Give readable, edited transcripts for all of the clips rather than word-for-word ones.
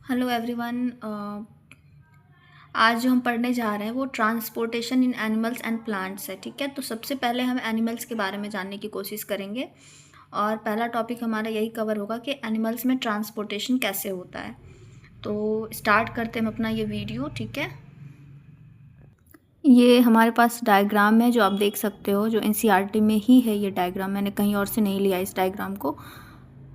Hello everyone. आज जो हम पढ़ने जा रहे हैं वो transportation in animals and plants है। ठीक है, तो सबसे पहले हम एनिमल्स के बारे में जानने की कोशिश करेंगे और पहला टॉपिक हमारा यही कवर होगा कि एनिमल्स में ट्रांसपोर्टेशन कैसे होता है। तो स्टार्ट करते हैं हम अपना ये वीडियो। ठीक है, ये हमारे पास डायग्राम है जो आप देख सकते हो, जो एनसीईआरटी में ही है। ये डायग्राम मैंने कहीं और से नहीं लिया इस डायग्राम को।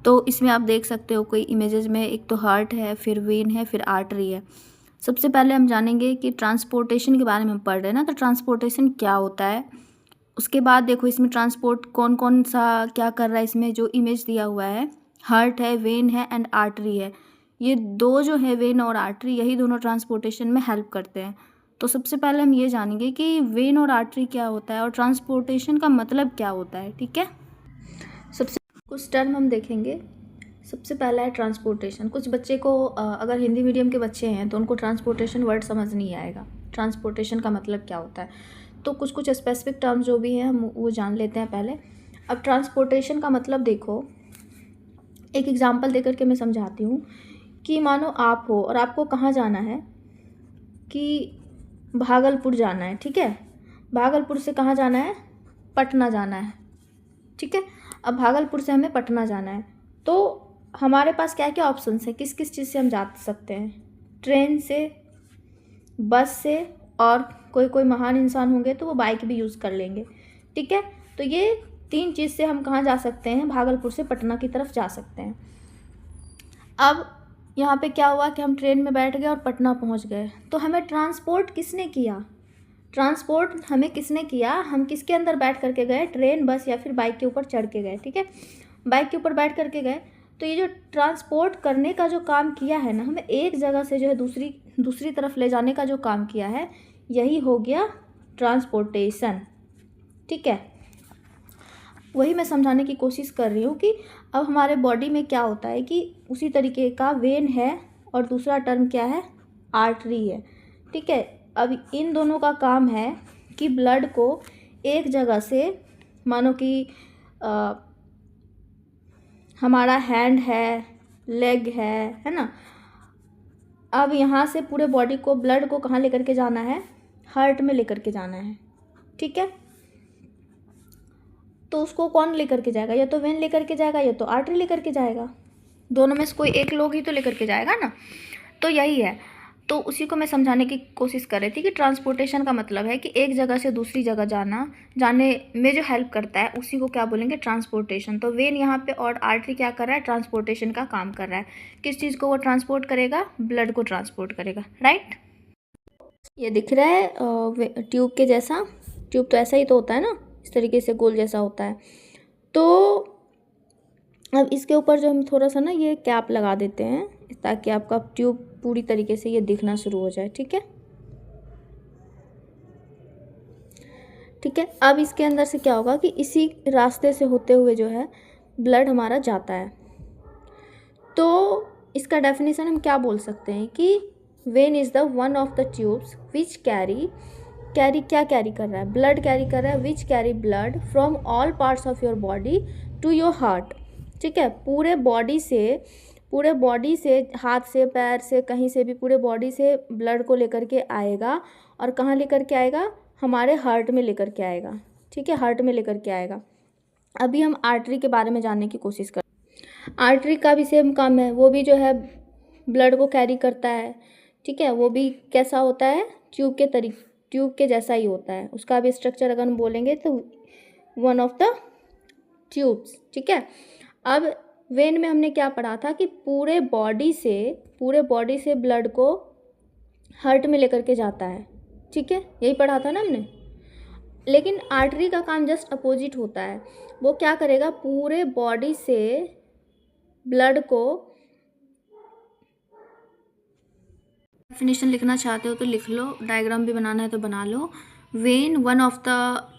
तो इसमें आप देख सकते हो कोई इमेजेस में एक तो हार्ट है, फिर वेन है, फिर आर्टरी है। सबसे पहले हम जानेंगे कि ट्रांसपोर्टेशन के बारे में हम पढ़ रहे हैं ना, तो ट्रांसपोर्टेशन क्या होता है। उसके बाद देखो इसमें ट्रांसपोर्ट कौन कौन सा क्या कर रहा है। इसमें जो इमेज दिया हुआ है, हार्ट है, वेन है एंड आर्टरी है। ये दो जो है, वेन और आर्टरी, यही दोनों ट्रांसपोर्टेशन में हेल्प करते हैं। तो सबसे पहले हम ये जानेंगे कि वेन और आर्टरी क्या होता है और ट्रांसपोर्टेशन का मतलब क्या होता है। ठीक है, सबसे कुछ टर्म हम देखेंगे। सबसे पहला है ट्रांसपोर्टेशन। कुछ बच्चे को अगर हिंदी मीडियम के बच्चे हैं तो उनको ट्रांसपोर्टेशन वर्ड समझ नहीं आएगा, ट्रांसपोर्टेशन का मतलब क्या होता है। तो कुछ कुछ स्पेसिफिक टर्म जो भी हैं हम वो जान लेते हैं पहले। अब ट्रांसपोर्टेशन का मतलब देखो, एक एग्जांपल देकर के मैं समझाती हूँ कि मानो आप हो और आपको कहाँ जाना है, कि भागलपुर जाना है। ठीक है, भागलपुर से कहाँ जाना है, पटना जाना है। ठीक है, अब भागलपुर से हमें पटना जाना है, तो हमारे पास क्या क्या ऑप्शंस है, किस किस चीज़ से हम जा सकते हैं। ट्रेन से, बस से, और कोई कोई महान इंसान होंगे तो वो बाइक भी यूज़ कर लेंगे। ठीक है, तो ये तीन चीज़ से हम कहाँ जा सकते हैं, भागलपुर से पटना की तरफ जा सकते हैं। अब यहाँ पे क्या हुआ कि हम ट्रेन में बैठ गए और पटना पहुँच गए, तो हमें ट्रांसपोर्ट किसने किया, ट्रांसपोर्ट हमें किसने किया, हम किसके अंदर बैठ करके गए, ट्रेन, बस या फिर बाइक के ऊपर चढ़ के गए। ठीक है, बाइक के ऊपर बैठ करके गए। तो ये जो ट्रांसपोर्ट करने का जो काम किया है ना, हमें एक जगह से जो है दूसरी तरफ ले जाने का जो काम किया है, यही हो गया ट्रांसपोर्टेशन। ठीक है, वही मैं समझाने की कोशिश कर रही हूँ कि अब हमारे बॉडी में क्या होता है कि उसी तरीके का वेन है और दूसरा टर्म क्या है, आर्टरी है। ठीक है, अब इन दोनों का काम है कि ब्लड को एक जगह से, मानो कि हमारा हैंड है, लेग है ना, अब यहाँ से पूरे बॉडी को, ब्लड को कहाँ लेकर के जाना है, हार्ट में लेकर के जाना है। ठीक है, तो उसको कौन लेकर के जाएगा, या तो वेन लेकर के जाएगा या तो आर्टरी लेकर के जाएगा। दोनों में से कोई एक लोग ही तो लेकर के जाएगा ना। तो यही है, तो उसी को मैं समझाने की कोशिश कर रही थी कि ट्रांसपोर्टेशन का मतलब है कि एक जगह से दूसरी जगह जाने में जो हेल्प करता है उसी को क्या बोलेंगे, ट्रांसपोर्टेशन। तो वेन यहाँ पे और आर्टरी क्या कर रहा है, ट्रांसपोर्टेशन का काम कर रहा है। किस चीज़ को वो ट्रांसपोर्ट करेगा, ब्लड को ट्रांसपोर्ट करेगा। राइट, ये दिख रहा है ट्यूब के जैसा, ट्यूब तो ऐसा ही तो होता है ना, इस तरीके से गोल जैसा होता है। तो अब इसके ऊपर जो हम थोड़ा सा ना ये कैप लगा देते हैं ताकि आपका ट्यूब पूरी तरीके से ये दिखना शुरू हो जाए। ठीक है, ठीक है, अब इसके अंदर से क्या होगा कि इसी रास्ते से होते हुए जो है ब्लड हमारा जाता है। तो इसका डेफिनेशन हम क्या बोल सकते हैं कि vein is the one of the tubes which carry क्या कैरी कर रहा है, ब्लड कैरी कर रहा है, which carry blood from all parts of your body to your heart. ठीक है, पूरे बॉडी से, हाथ से, पैर से, कहीं से भी पूरे बॉडी से ब्लड को लेकर के आएगा और कहाँ लेकर के आएगा, हमारे हार्ट में लेकर के आएगा। ठीक है, हार्ट में लेकर के आएगा। अभी हम आर्टरी के बारे में जानने की कोशिश करें। आर्टरी का भी सेम काम है, वो भी जो है ब्लड को कैरी करता है। ठीक है, वो भी कैसा होता है, ट्यूब के जैसा ही होता है। उसका भी स्ट्रक्चर अगर हम बोलेंगे तो वन ऑफ द ट्यूब्स। ठीक है, अब वेन में हमने क्या पढ़ा था कि पूरे बॉडी से ब्लड को हार्ट में लेकर के जाता है। ठीक है, यही पढ़ा था ना हमने। लेकिन आर्टरी का काम जस्ट अपोजिट होता है, वो क्या करेगा, पूरे बॉडी से ब्लड को, डेफिनेशन लिखना चाहते हो तो लिख लो, डायग्राम भी बनाना है तो बना लो। Vein one of the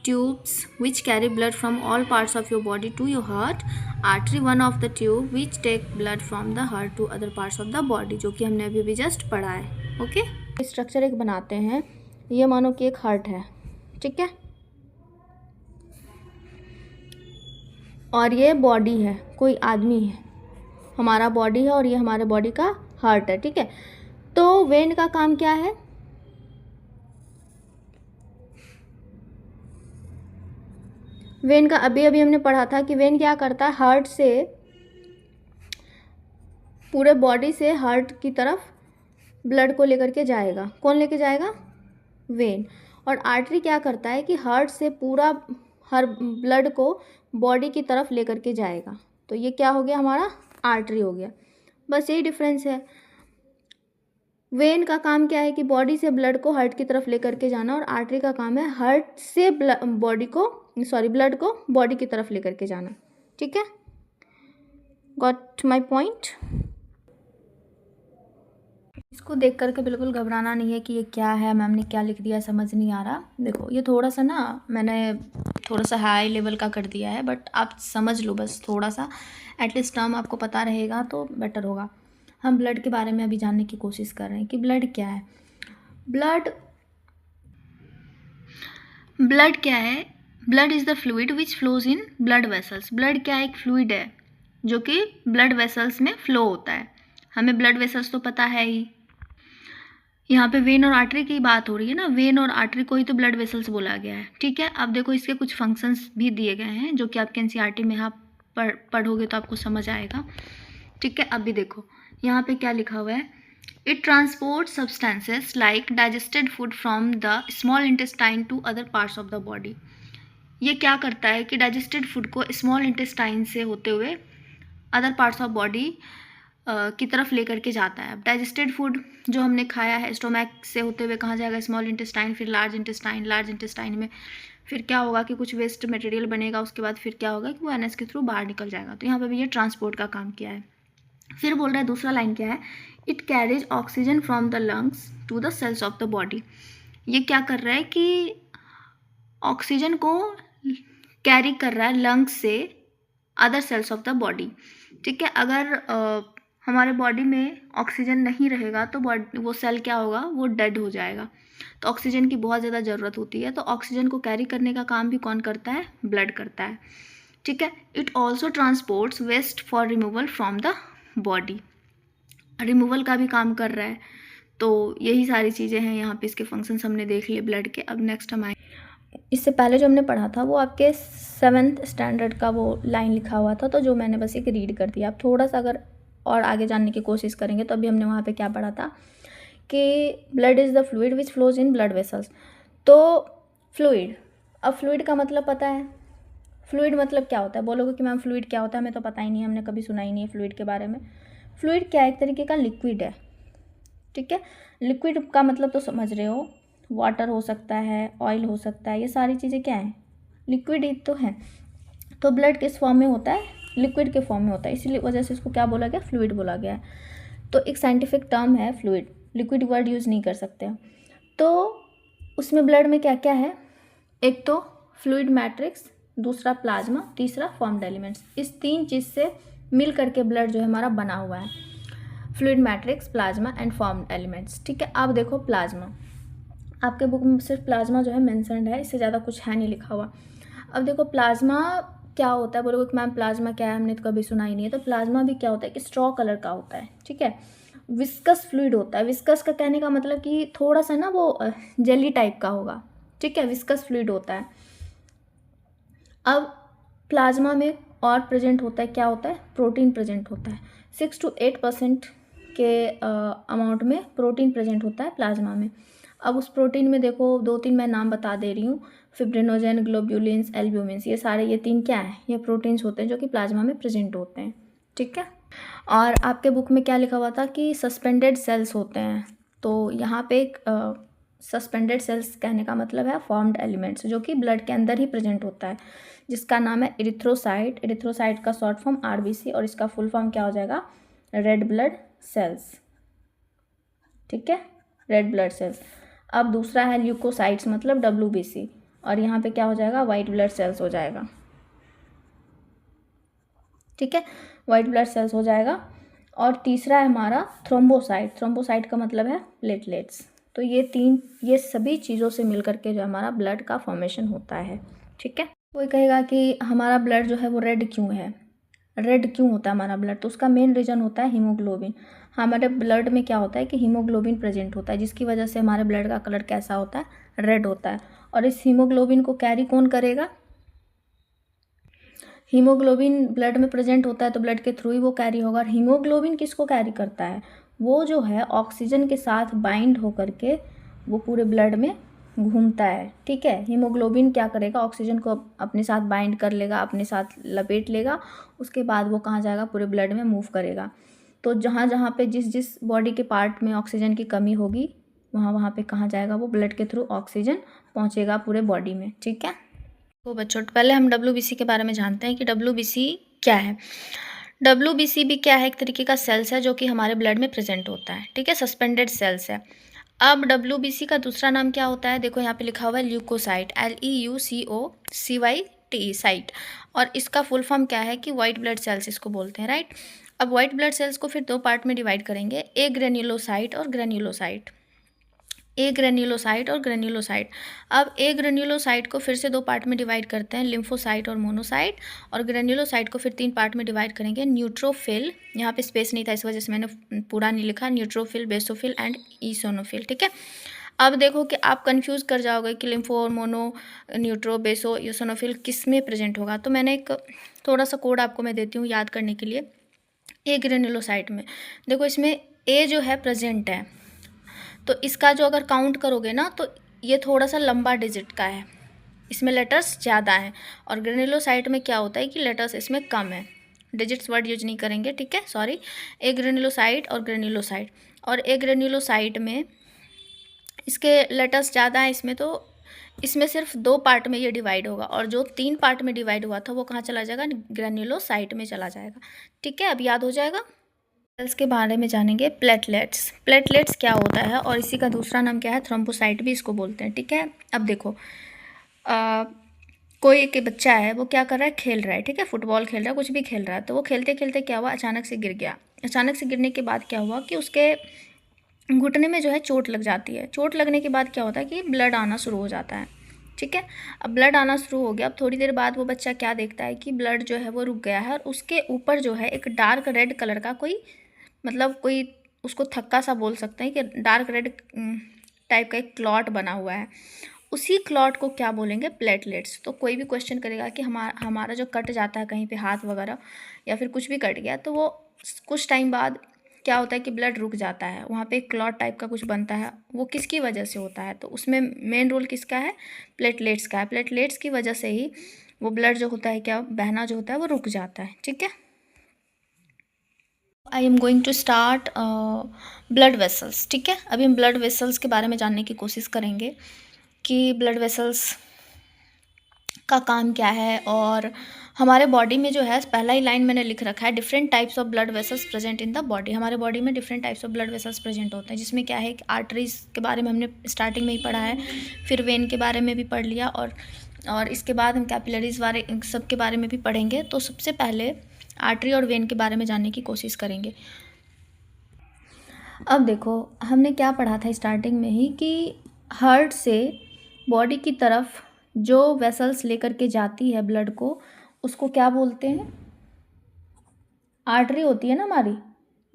tubes which carry blood from all parts of your body to your heart. Artery one of the tube which take blood from the heart to other parts of the body, जो कि हमने अभी भी just पढ़ा है। Okay, structure एक बनाते हैं। ये मानो कि एक हार्ट है। ठीक है, और ये बॉडी है, कोई आदमी है, हमारा बॉडी है और ये हमारे बॉडी का हार्ट है, ठीक है। तो वेन का काम क्या है? वेन का अभी अभी हमने पढ़ा था कि वेन क्या करता है, हार्ट से पूरे बॉडी से हार्ट की तरफ ब्लड को लेकर के जाएगा। कौन लेके जाएगा? वेन। और आर्टरी क्या करता है कि हार्ट से पूरा हर ब्लड को बॉडी की तरफ लेकर के जाएगा। तो ये क्या हो गया? हमारा आर्टरी हो गया। बस यही डिफरेंस है। वेन का काम क्या है कि बॉडी से ब्लड को हार्ट की तरफ लेकर के जाना, और आर्टरी का काम है हार्ट से ब्लड को बॉडी की तरफ लेकर के जाना। ठीक है, गॉट माई पॉइंट? इसको देख करके बिल्कुल घबराना नहीं है कि ये क्या है, मैम ने क्या लिख दिया, समझ नहीं आ रहा। देखो ये थोड़ा सा ना मैंने थोड़ा सा हाई लेवल का कर दिया है, बट आप समझ लो बस थोड़ा सा, एटलीस्ट टर्म आपको पता रहेगा तो बेटर होगा। हम ब्लड के बारे में अभी जानने की कोशिश कर रहे हैं कि ब्लड क्या है। ब्लड क्या है? Blood is the fluid which flows in blood vessels. Blood क्या है? एक फ्लूइड है जो कि ब्लड वेसल्स में फ्लो होता है। हमें ब्लड वेसल्स तो पता है ही। यहाँ पे वेन और आर्टरी की बात हो रही है ना, वेन और आर्टरी को ही तो ब्लड वेसल्स बोला गया है। ठीक है, अब देखो इसके कुछ फंक्शंस भी दिए गए हैं जो कि आपके एनसीईआरटी में आप पढ़ोगे तो आपको समझ आएगा। ठीक है, अब भी देखो यहाँ पे क्या लिखा हुआ है, it transport substances like digested food from the small intestine to other parts of the body. ये क्या करता है कि डाइजेस्टेड फूड को स्मॉल इंटेस्टाइन से होते हुए अदर पार्ट्स ऑफ बॉडी की तरफ लेकर के जाता है। अब डाइजेस्टेड फूड जो हमने खाया है स्टोमैक से होते हुए कहाँ जाएगा? स्मॉल इंटेस्टाइन, फिर लार्ज इंटेस्टाइन में फिर क्या होगा कि कुछ वेस्ट मटेरियल बनेगा, उसके बाद फिर क्या होगा कि वो एनएस के थ्रू बाहर निकल जाएगा। तो यहाँ पे भी ये ट्रांसपोर्ट का काम किया है। फिर बोल रहा है दूसरा लाइन क्या है, it carries oxygen from the lungs to the cells of the body. ये क्या कर रहा है कि ऑक्सीजन को कैरी कर रहा है लंग्स से other sales of the body. ठीक है, अगर हमारे बॉडी में ऑक्सीजन नहीं रहेगा तो वो सेल क्या होगा? वो डेड हो जाएगा। तो ऑक्सीजन की बहुत ज़्यादा ज़रूरत होती है, तो ऑक्सीजन को कैरी करने का काम भी कौन करता है? ब्लड करता है। ठीक है, it also transports waste for removal from the body. Removal का भी काम कर रहा है। तो यही सारी चीज़ें हैं यहाँ पे, इसके फंक्शंस हमने देख लिए ब्लड के। अब नेक्स्ट हम आए, इससे पहले जो हमने पढ़ा था वो आपके 7th स्टैंडर्ड का वो लाइन लिखा हुआ था, तो जो मैंने बस एक रीड कर दिया। आप थोड़ा सा अगर और आगे जानने की कोशिश करेंगे तो अभी हमने वहाँ पे क्या पढ़ा था कि blood is the fluid which flows in blood vessels. तो फ्लूइड, अब फ्लूइड का मतलब पता है? फ्लूइड मतलब क्या होता है? बोलोगे कि मैम फ्लूइड क्या होता है, हमें तो पता ही नहीं है, हमने कभी सुना ही नहीं है फ्लूइड के बारे में। फ्लूइड क्या है? एक तरीके का लिक्विड है। ठीक है, लिक्विड का मतलब तो समझ रहे हो, वाटर हो सकता है, ऑयल हो सकता है, ये सारी चीज़ें क्या हैं? लिक्विड ही तो हैं। तो ब्लड किस फॉर्म में होता है? लिक्विड के फॉर्म में होता है, इसीलिए वजह से इसको क्या बोला गया? फ्लूइड बोला गया है। तो एक साइंटिफिक टर्म है फ्लूइड, लिक्विड वर्ड यूज़ नहीं कर सकते। तो उसमें ब्लड में क्या क्या है? एक तो फ्लूइड मैट्रिक्स, दूसरा प्लाज्मा, तीसरा फॉर्म्ड एलिमेंट्स। इस 3 चीज़ से मिल करके ब्लड जो है हमारा बना हुआ है, fluid matrix, plasma and formed elements. ठीक है, अब देखो प्लाज्मा, आपके बुक में सिर्फ प्लाज्मा जो है मेंशन्ड है, इससे ज़्यादा कुछ है नहीं लिखा हुआ। अब देखो प्लाज्मा क्या होता है, बोलोगे कि मैम प्लाज्मा क्या है, हमने तो कभी सुना ही नहीं है। तो प्लाज्मा भी क्या होता है कि स्ट्रॉ कलर का होता है। ठीक है, विस्कस फ्लूइड होता है। विस्कस का कहने का मतलब कि थोड़ा सा ना वो जेली टाइप का होगा। ठीक है, विस्कस फ्लूइड होता है। अब प्लाज्मा में और प्रेजेंट होता है, क्या होता है? प्रोटीन प्रेजेंट होता है। 6 to 8% के अमाउंट में प्रोटीन प्रेजेंट होता है प्लाज्मा में। अब उस प्रोटीन में देखो 2-3 मैं नाम बता दे रही हूँ, फिब्रिनोजेन, ग्लोब्यूलिन्स, एल्ब्यूमिन्स, ये सारे, ये 3 क्या हैं? ये प्रोटीन्स होते हैं जो कि प्लाज्मा में प्रेजेंट होते हैं। ठीक है, और आपके बुक में क्या लिखा हुआ था कि सस्पेंडेड सेल्स होते हैं। तो यहाँ पे एक सस्पेंडेड सेल्स कहने का मतलब है फॉर्म्ड एलिमेंट्स, जो कि ब्लड के अंदर ही प्रेजेंट होता है, जिसका नाम है इरिथ्रोसाइट। इरिथ्रोसाइट का शॉर्ट फॉर्म आरबीसी, और इसका फुल फॉर्म क्या हो जाएगा? Red blood cells. ठीक है, रेड ब्लड सेल्स। अब दूसरा है ल्यूकोसाइट्स, मतलब डब्ल्यूबीसी, और यहाँ पे क्या हो जाएगा? वाइट ब्लड सेल्स हो जाएगा। ठीक है, वाइट ब्लड सेल्स हो जाएगा। और तीसरा है हमारा थ्रोम्बोसाइट। थ्रोम्बोसाइट का मतलब है प्लेटलेट्स। तो ये सभी चीज़ों से मिल करके जो हमारा ब्लड का फॉर्मेशन होता है। ठीक है, कोई कहेगा कि हमारा ब्लड जो है वो रेड क्यों है, रेड क्यों होता है हमारा ब्लड? तो उसका मेन रीज़न होता है हीमोग्लोबिन। हमारे ब्लड में क्या होता है कि हीमोग्लोबिन प्रेजेंट होता है, जिसकी वजह से हमारे ब्लड का कलर कैसा होता है, रेड होता है। और इस हीमोग्लोबिन को कैरी कौन करेगा, हीमोग्लोबिन ब्लड में प्रेजेंट होता है तो ब्लड के थ्रू ही वो कैरी होगा। और हीमोग्लोबिन किसको कैरी करता है, वो जो है ऑक्सीजन के साथ बाइंड होकर के वो पूरे ब्लड में घूमता है। ठीक है, हीमोग्लोबिन क्या करेगा, ऑक्सीजन को अपने साथ बाइंड कर लेगा, अपने साथ लपेट लेगा, उसके बाद वो कहाँ जाएगा, पूरे ब्लड में मूव करेगा। तो जहाँ जहाँ पे जिस जिस बॉडी के पार्ट में ऑक्सीजन की कमी होगी वहाँ वहाँ पे कहाँ जाएगा, वो ब्लड के थ्रू ऑक्सीजन पहुँचेगा पूरे बॉडी में। ठीक है, तो बच्चों पहले हम WBC के बारे में जानते हैं कि WBC क्या है। WBC भी क्या है, एक तरीके का सेल्स है जो कि हमारे ब्लड में प्रेजेंट होता है। ठीक है, सस्पेंडेड सेल्स है। अब WBC का दूसरा नाम क्या होता है, देखो यहाँ पे लिखा हुआ है ल्यूकोसाइट, LEUCOCYTE साइट। और इसका फुल फॉर्म क्या है कि वाइट ब्लड सेल्स इसको बोलते हैं, राइट। अब वाइट ब्लड सेल्स को फिर दो पार्ट में डिवाइड करेंगे, ए ग्रेन्युलोसाइट और ग्रेन्युलोसाइट, ए ग्रेन्युलोसाइट और ग्रेन्युलोसाइट। अब ए ग्रेन्युलोसाइट को फिर से दो पार्ट में डिवाइड करते हैं, लिम्फोसाइट और मोनोसाइट। और ग्रेन्युलोसाइट को फिर तीन पार्ट में डिवाइड करेंगे, न्यूट्रोफिल, यहाँ पे स्पेस नहीं था इस वजह से मैंने पूरा नहीं लिखा, न्यूट्रोफिल, बेसोफिल एंड ईसोनोफिल। ठीक है, अब देखो कि आप कंफ्यूज कर जाओगे कि लिम्फो और मोनो, न्यूट्रो, बेसो, ईसोनोफिल किस में प्रेजेंट होगा। तो मैंने एक थोड़ा सा कोड आपको मैं देती हूँ याद करने के लिए। ए ग्रेन्युलोसाइट में देखो इसमें ए जो है प्रेजेंट है, तो इसका जो अगर काउंट करोगे ना तो ये थोड़ा सा लंबा डिजिट का है, इसमें लेटर्स ज़्यादा हैं। और ग्रेन्युलोसाइट में क्या होता है कि लेटर्स इसमें कम है, डिजिट्स वर्ड यूज नहीं करेंगे। ठीक है, सॉरी, ए ग्रेन्युलोसाइट और ग्रेन्युलोसाइट। और ए ग्रेन्युलोसाइट में इसके लेटर्स ज़्यादा हैं इसमें, तो इसमें सिर्फ दो पार्ट में ये डिवाइड होगा, और जो तीन पार्ट में डिवाइड हुआ था वो कहाँ चला जाएगा, ग्रेन्युलोसाइट में चला जाएगा। ठीक है, अब याद हो जाएगा। सेल्स के बारे में जानेंगे, प्लेटलेट्स। प्लेटलेट्स क्या होता है और इसी का दूसरा नाम क्या है, थ्रोम्बोसाइट भी इसको बोलते हैं। ठीक है, अब देखो कोई एक बच्चा है, वो क्या कर रहा है, खेल रहा है। ठीक है, फुटबॉल खेल रहा है, कुछ भी खेल रहा है। तो वो खेलते खेलते क्या हुआ, अचानक से गिर गया। अचानक से गिरने के बाद क्या हुआ कि उसके घुटने में जो है चोट लग जाती है। चोट लगने के बाद क्या होता है कि ब्लड आना शुरू हो जाता है। ठीक है, अब ब्लड आना शुरू हो गया। अब थोड़ी देर बाद वो बच्चा क्या देखता है कि ब्लड जो है वो रुक गया है, और उसके ऊपर जो है एक डार्क रेड कलर का कोई, मतलब कोई उसको थक्का सा बोल सकते हैं कि डार्क रेड टाइप का एक क्लॉट बना हुआ है। उसी क्लॉट को क्या बोलेंगे, प्लेटलेट्स। तो कोई भी क्वेश्चन करेगा कि हमारा जो कट जाता है कहीं पे हाथ वगैरह या फिर कुछ भी कट गया, तो वो कुछ टाइम बाद क्या होता है कि ब्लड रुक जाता है, वहाँ पे एक क्लॉट टाइप का कुछ बनता है। वो किसकी वजह से होता है, तो उसमें मेन रोल किसका है, प्लेटलेट्स का है। प्लेटलेट्स की वजह से ही वो ब्लड जो होता है, क्या बहना जो होता है वो रुक जाता है। ठीक है, I am going to start blood vessels. ठीक है, अभी हम ब्लड वेसल्स के बारे में जानने की कोशिश करेंगे कि ब्लड वेसल्स का काम क्या है। और हमारे बॉडी में जो है, पहला ही लाइन मैंने लिख रखा है, different types of blood vessels present in the body. हमारे बॉडी में different types of blood vessels present होते हैं, जिसमें क्या है कि आर्टरीज के बारे में हमने स्टार्टिंग में ही पढ़ा है, फिर वेन के बारे में भी पढ़ लिया, और इसके बाद हम कैपिलरीज बारे सब के बारे में भी पढ़ेंगे। तो सबसे पहले आर्टरी और वेन के बारे में जानने की कोशिश करेंगे। अब देखो हमने क्या पढ़ा था स्टार्टिंग में ही कि हार्ट से बॉडी की तरफ जो वेसल्स लेकर के जाती है ब्लड को, उसको क्या बोलते हैं, आर्टरी होती है ना हमारी,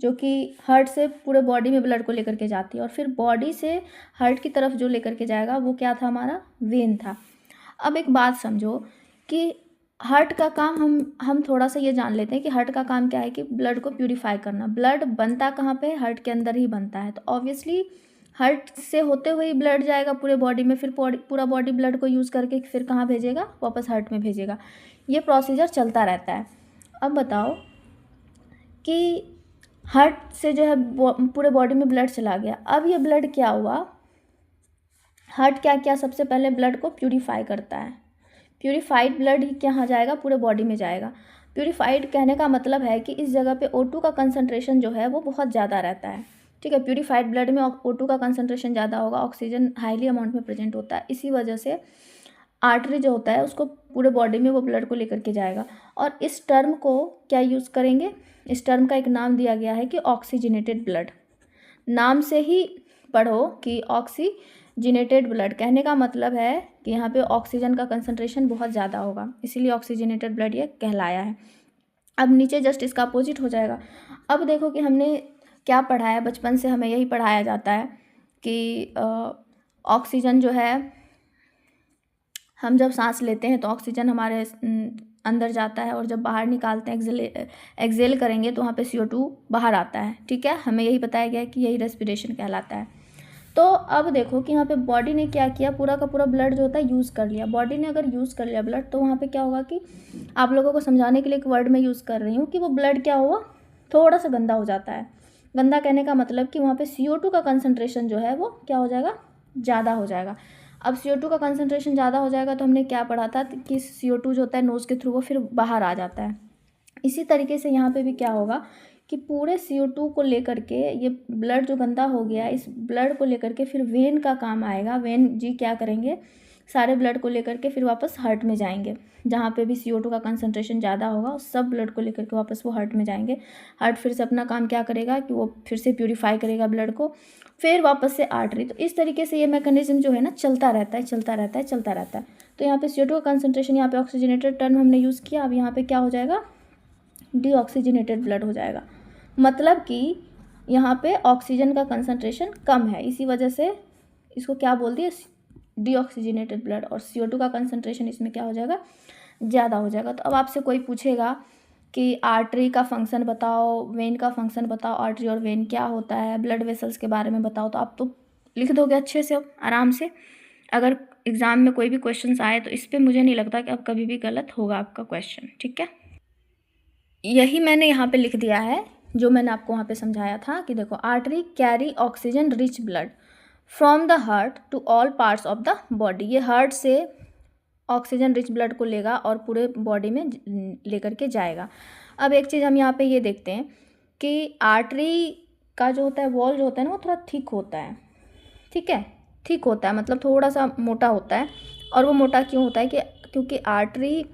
जो कि हार्ट से पूरे बॉडी में ब्लड को लेकर के जाती है। और फिर बॉडी से हार्ट की तरफ जो लेकर के जाएगा वो क्या था, हमारा वेन था। अब एक बात समझो कि हार्ट का काम हम थोड़ा सा ये जान लेते हैं कि हार्ट का काम क्या है कि ब्लड को प्यूरिफाई करना। ब्लड बनता कहाँ पे, हार्ट के अंदर ही बनता है। तो ऑब्वियसली हार्ट से होते हुए ही ब्लड जाएगा पूरे बॉडी में, फिर पूरा बॉडी ब्लड को यूज़ करके फिर कहाँ भेजेगा, वापस हार्ट में भेजेगा। ये प्रोसीजर चलता रहता है। अब बताओ कि हार्ट से जो है पूरे बॉडी में ब्लड चला गया। अब ये ब्लड क्या हुआ, हार्ट क्या क्या सबसे पहले ब्लड को प्यूरिफाई करता है। प्यूरिफाइड ब्लड ही कहाँ जाएगा, पूरे बॉडी में जाएगा। प्यूरिफाइड कहने का मतलब है कि इस जगह पे O2 का कंसंट्रेशन जो है वो बहुत ज़्यादा रहता है। ठीक है, प्यूरिफाइड ब्लड में O2 का कंसंट्रेशन ज़्यादा होगा, ऑक्सीजन हाईली अमाउंट में प्रेजेंट होता है। इसी वजह से आर्टरी जो होता है उसको पूरे बॉडी में वो ब्लड को लेकर के जाएगा। और इस टर्म को क्या यूज़ करेंगे, इस टर्म का एक नाम दिया गया है कि ऑक्सीजनेटेड ब्लड। नाम से ही पढ़ो कि ऑक्सीजनेटेड ब्लड, कहने का मतलब है कि यहाँ पे ऑक्सीजन का कंसंट्रेशन बहुत ज़्यादा होगा, इसीलिए ऑक्सीजनेटेड ब्लड ये कहलाया है। अब नीचे जस्ट इसका अपोजिट हो जाएगा। अब देखो कि हमने क्या पढ़ा है, बचपन से हमें यही पढ़ाया जाता है कि ऑक्सीजन जो है, हम जब सांस लेते हैं तो ऑक्सीजन हमारे अंदर जाता है और जब बाहर निकालते हैं एक्सेल करेंगे तो वहाँ पे CO2 बाहर आता है। ठीक है, हमें यही बताया गया है कि यही रेस्पिरेशन कहलाता है। तो अब देखो कि यहाँ पे बॉडी ने क्या किया, पूरा का पूरा ब्लड जो होता है यूज़ कर लिया। बॉडी ने अगर यूज़ कर लिया ब्लड, तो वहाँ पे क्या होगा कि आप लोगों को समझाने के लिए एक वर्ड मैं यूज़ कर रही हूँ कि वो ब्लड क्या हुआ, थोड़ा सा गंदा हो जाता है। गंदा कहने का मतलब कि वहाँ पे CO2 का कंसनट्रेशन जो है वो क्या हो जाएगा, ज़्यादा हो जाएगा। अब CO2 का कंसनट्रेशन ज़्यादा हो जाएगा तो हमने क्या पढ़ा था कि CO2 जो होता है नोज़ के थ्रू वो फिर बाहर आ जाता है। इसी तरीके से यहाँ पे भी क्या होगा कि पूरे CO2 को लेकर के ये ब्लड जो गंदा हो गया, इस ब्लड को लेकर के फिर वेन का काम आएगा। वेन जी क्या करेंगे, सारे ब्लड को लेकर के फिर वापस हार्ट में जाएंगे। जहाँ पे भी CO2 का कंसनट्रेशन ज़्यादा होगा उस सब ब्लड को लेकर के वापस वो हार्ट में जाएंगे। हार्ट फिर से अपना काम क्या करेगा कि वो फिर से प्यूरीफाई करेगा ब्लड को, फिर वापस से आर्टरी। तो इस तरीके से ये मैकेनिज्म जो है ना चलता रहता है। तो यहाँ पे CO2 का कंसनट्रेशन, यहाँ पे ऑक्सीजनेटेड टर्म हमने यूज़ किया। अब यहाँ पे क्या हो जाएगा, डीऑक्सीजनेटेड ब्लड हो जाएगा। मतलब कि यहाँ पे ऑक्सीजन का कंसनट्रेशन कम है, इसी वजह से इसको क्या बोल दिए, डीऑक्सीजनेटेड ब्लड। और CO2 का कंसनट्रेशन इसमें क्या हो जाएगा, ज़्यादा हो जाएगा। तो अब आपसे कोई पूछेगा कि आर्टरी का फंक्शन बताओ, वेन का फंक्शन बताओ, आर्टरी और वेन क्या होता है, ब्लड वेसल्स के बारे में बताओ, तो आप तो लिख दोगे अच्छे से आराम से। अगर एग्ज़ाम में कोई भी क्वेश्चंस आए तो इस पर मुझे नहीं लगता कि अब कभी भी गलत होगा आपका क्वेश्चन। ठीक है, यही मैंने यहाँ पे लिख दिया है जो मैंने आपको वहाँ पे समझाया था कि देखो, artery carry oxygen rich blood from the heart to all parts of the body. ये हार्ट से ऑक्सीजन रिच ब्लड को लेगा और पूरे बॉडी में लेकर के जाएगा। अब एक चीज़ हम यहाँ पे ये देखते हैं कि आर्टरी का जो होता है वॉल जो होता है ना वो थोड़ा थिक होता है। ठीक है, थिक होता है मतलब थोड़ा सा मोटा होता है। और वो मोटा क्यों होता है कि क्योंकि आर्टरी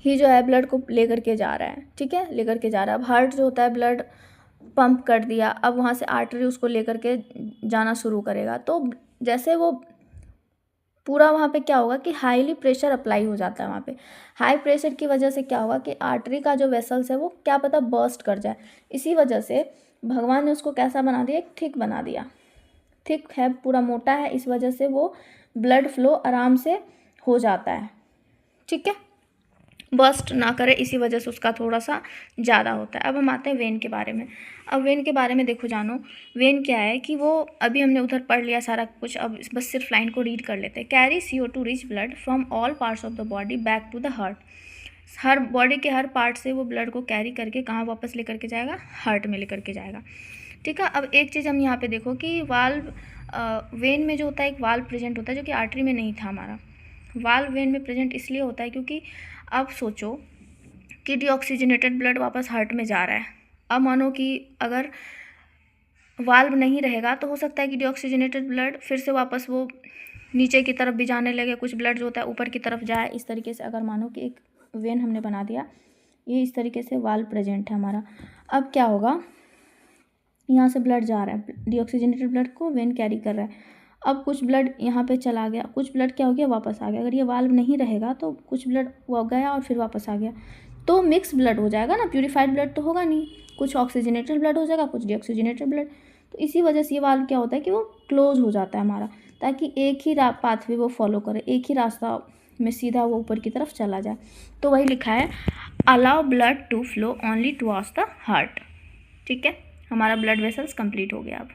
ही जो है ब्लड को लेकर के जा रहा है। ठीक है, लेकर के जा रहा है। अब हार्ट जो होता है ब्लड पंप कर दिया, अब वहाँ से आर्टरी उसको लेकर के जाना शुरू करेगा। तो जैसे वो पूरा वहाँ पे क्या होगा कि हाईली प्रेशर अप्लाई हो जाता है। वहाँ पे हाई प्रेशर की वजह से क्या होगा कि आर्टरी का जो वेसल्स है वो क्या पता बर्स्ट कर जाए। इसी वजह से भगवान ने उसको कैसा बना दिया, एक थिक बना दिया। थिक है, पूरा मोटा है, इस वजह से वो ब्लड फ्लो आराम से हो जाता है। ठीक है, बर्स्ट ना करे, इसी वजह से उसका थोड़ा सा ज़्यादा होता है। अब हम आते हैं वेन के बारे में। अब वेन के बारे में देखो जानो, वेन क्या है कि वो अभी हमने उधर पढ़ लिया सारा कुछ, अब बस सिर्फ लाइन को रीड कर लेते हैं। Carry CO2 rich blood from all parts of the body back to the heart. हर बॉडी के हर पार्ट से वो ब्लड को कैरी करके कहाँ वापस लेकर के जाएगा, हार्ट में लेकर के जाएगा। ठीक है, अब एक चीज़ हम यहाँ पे देखो कि वाल्व, वेन में जो होता है एक वाल्व प्रेजेंट होता है जो कि आर्टरी में नहीं था हमारा। वाल्व वेन में प्रेजेंट इसलिए होता है क्योंकि अब सोचो कि डीऑक्सीजनेटेड ब्लड वापस हार्ट में जा रहा है। अब मानो कि अगर वाल्व नहीं रहेगा तो हो सकता है कि डीऑक्सीजनेटेड ब्लड फिर से वापस वो नीचे की तरफ भी जाने लगे, कुछ ब्लड जो होता है ऊपर की तरफ जाए। इस तरीके से अगर मानो कि एक वेन हमने बना दिया, ये इस तरीके से वाल्व प्रेजेंट है हमारा। अब क्या होगा, यहाँ से ब्लड जा रहा है, डीऑक्सीजनेटेड ब्लड को वेन कैरी कर रहा है। अब कुछ ब्लड यहाँ पे चला गया, कुछ ब्लड क्या हो गया, वापस आ गया। अगर ये वाल्व नहीं रहेगा तो कुछ ब्लड वो गया और फिर वापस आ गया, तो मिक्स ब्लड हो जाएगा ना, प्यूरिफाइड ब्लड तो होगा नहीं। कुछ ऑक्सीजनेटेड ब्लड हो जाएगा, कुछ डीऑक्सीजनेटेड ब्लड। तो इसी वजह से ये वाल्व क्या होता है कि वो क्लोज हो जाता है हमारा, ताकि एक ही पाथवे वो फॉलो करे, एक ही रास्ता में सीधा वो ऊपर की तरफ चला जाए। तो वही लिखा है, allow blood to flow only towards the heart. ठीक है, हमारा ब्लड वेसल्स कंप्लीट हो गया अब।